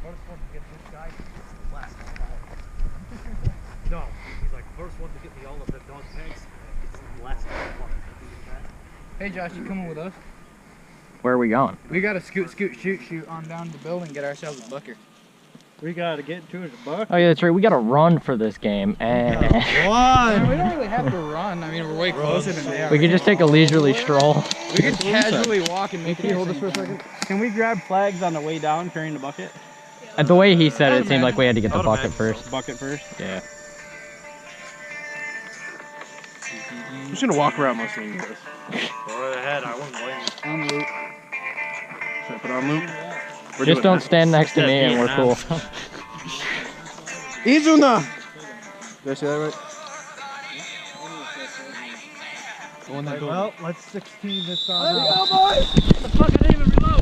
First one to get this guy, last one out. No, he's like, first one to get me all of the dog tags, it's the last one. Hey Josh, you coming with us? Where are we going? We gotta scoot, shoot on down to the building and get ourselves a bucker. We gotta get to his buck. Oh yeah, that's right. We gotta run for this game. And Yeah, we don't really have to run. I mean, we're way closer than they are. we could just take a leisurely stroll. We could casually walk and make it. Hold this for a second. Can we grab flags on the way down carrying the bucket? And the way he said it, it seemed like we had to get the bucket first. Bucket first? Yeah. I'm just gonna walk around most of these. Go ahead, I wouldn't blame you. On loop. Should I put on loop? Just don't stand next to me and we're cool. Izuna! Did I say that right? Well, let's 16 this time. Let's go, boys! The fuck, I didn't even reload!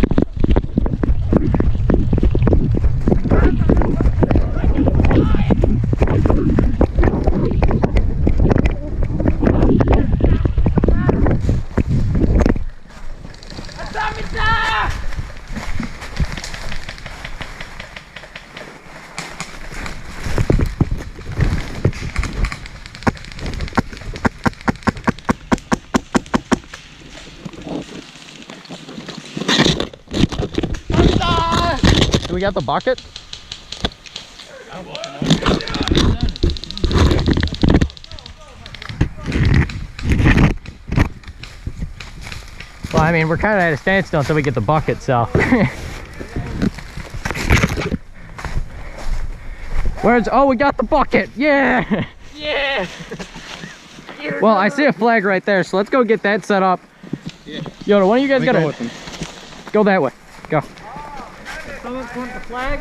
Do we got the bucket? Well, I mean, we're kind of at a standstill until we get the bucket, so. Where's, oh, we got the bucket, yeah! Yeah! Well, I see a flag right there, so let's go get that set up. Yeah. Yoda, one of you guys gotta go that way. Go. Someone want the flag?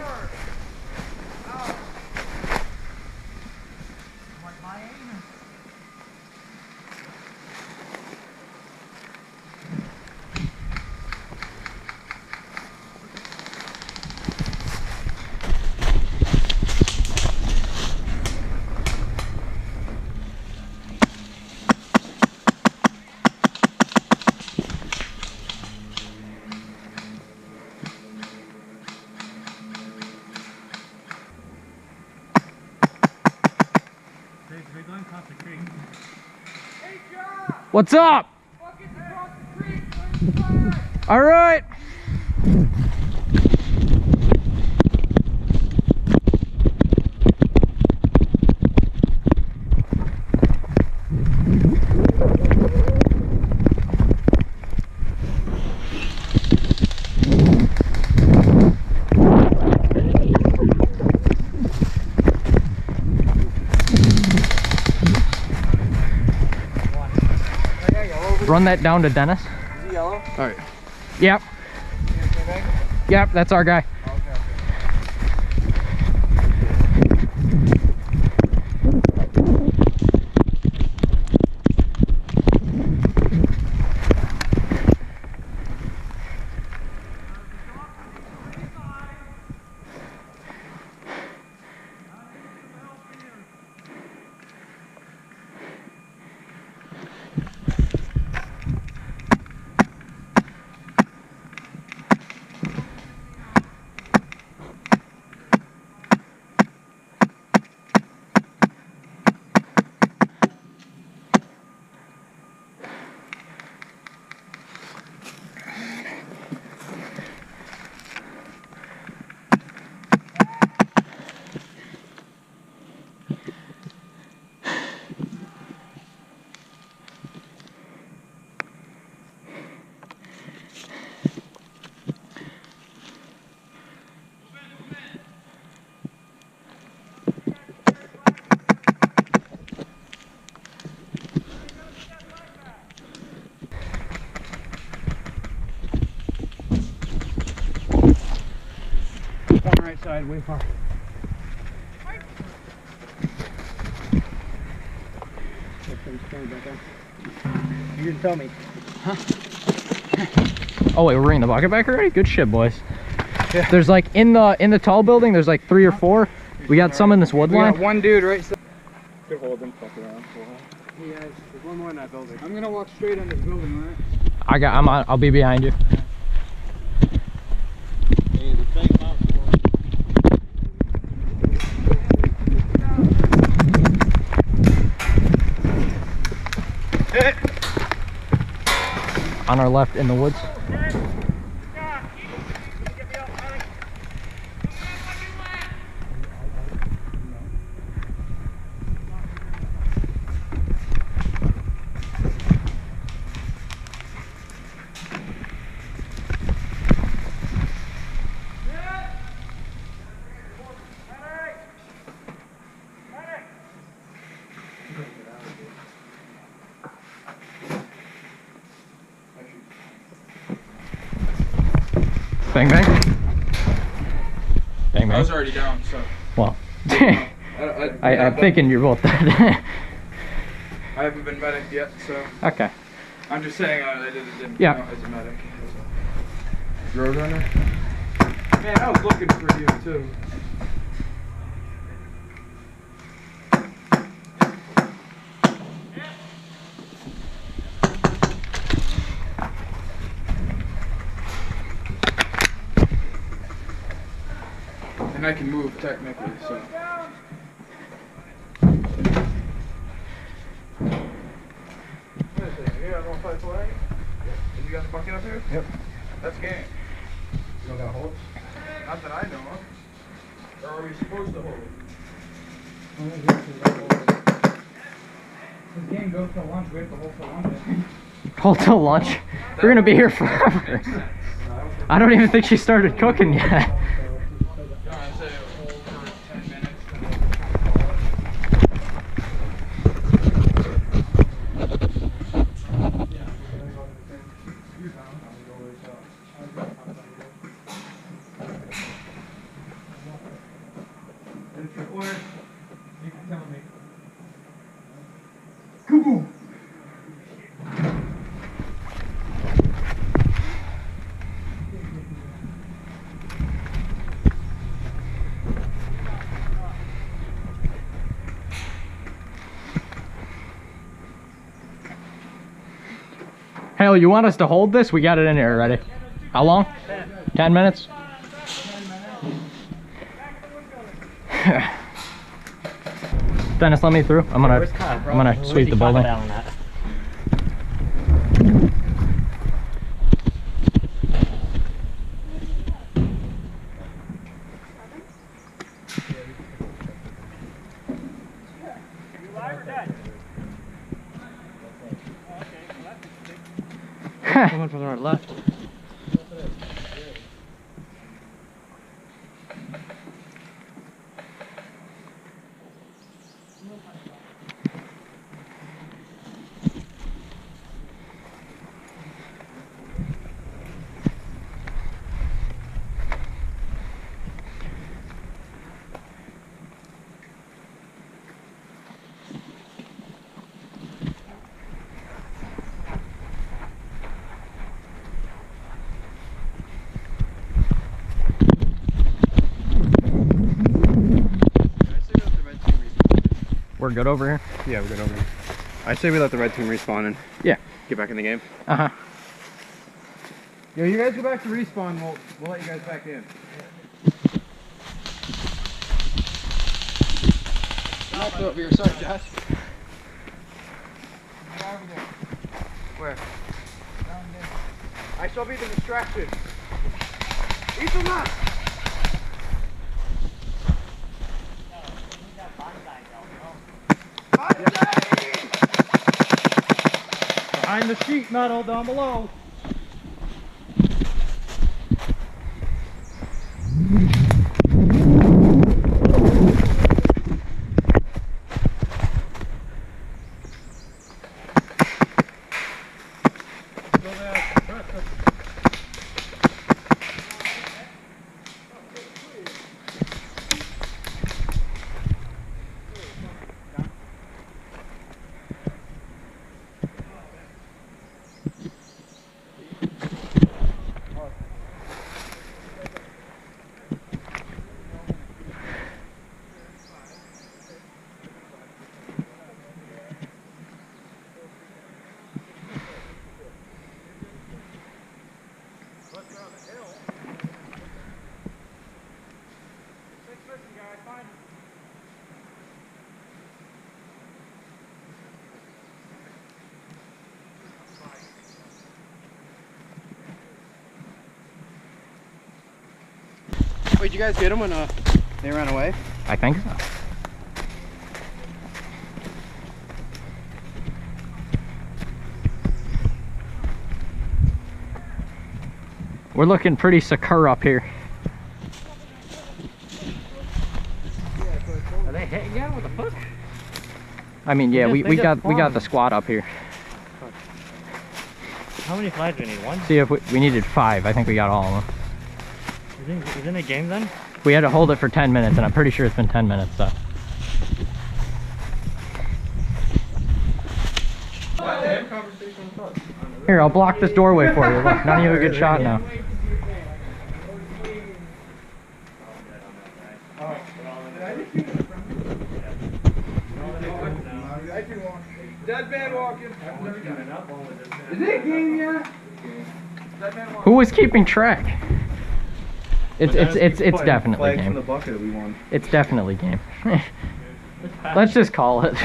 We're going across the creek. What's up? All right. Run that down to Dennis. Is he yellow? Alright. Yep. Yep, that's our guy. Right side, way far. You didn't tell me. Huh? Oh wait, we're bringing the bucket back already? Good shit, boys. Yeah. There's like in the tall building, there's like 3 or 4. We got some in this wood line. We got one dude right side. Could hold them, fuck around. Yeah, There's one more in that building. I'm gonna walk straight on this building, right? I'll be behind you. Hey, the same mountain. on our left in the woods. Bang bang. Bang bang. I was already down, so. Well, I'm thinking you're both dead. I haven't been medic yet, so. Okay. I'm just saying I didn't Yeah. count as a medic. Roadrunner? Man, I was looking for you too. And I can move technically, so. You got the bucket up here? Yep. That's game. You don't gotta hold Not that I know of. Or are we supposed to hold it? This game goes till lunch. We have to hold till lunch. Hold till lunch. We're gonna be here forever. I don't even think she started cooking yet. You want to say hold for 10 minutes? You can tell me. Cuckoo! Hale, you want us to hold this? We got it in here already. How long? 10 minutes? Dennis, let me through. I'm gonna sweep the building. Someone from our left. We're good over here? Yeah, we're good over here. I say we let the red team respawn and Yeah. get back in the game. Uh-huh. Yo, you guys go back to respawn. We'll let you guys back in. Over here, sorry, Josh. Where? I shall be the distraction. Eat the nut. Behind the sheet metal down below. Did you guys get them when they ran away? I think so. We're looking pretty secure up here. Are they hitting you with a foot? I mean, yeah, They we just got spawned. the squad up here. How many flags do we need? One? See if we needed 5. I think we got all of them. Is in a game then? We had to hold it for 10 minutes, and I'm pretty sure it's been 10 minutes. So. Here, I'll block this doorway for you. Look, none of you have a good shot now. Dead man walking. Is it a game yet? Who was keeping track? It's definitely Flags from the game. bucket, we won. It's definitely game. Let's just call it.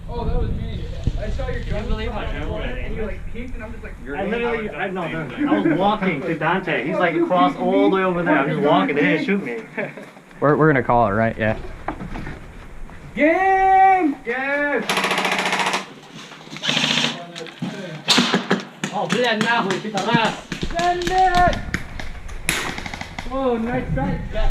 Oh, that was me. I saw your gun. believe I dribbled it, And you like peeked, and I'm just like, I was walking to Dante. He's like across all the way over there. I'm just walking. They didn't shoot me. We're gonna call it, right? Yeah. game! Game! Oh, bled nahoj, pitaras! Send it! Whoa, nice sight.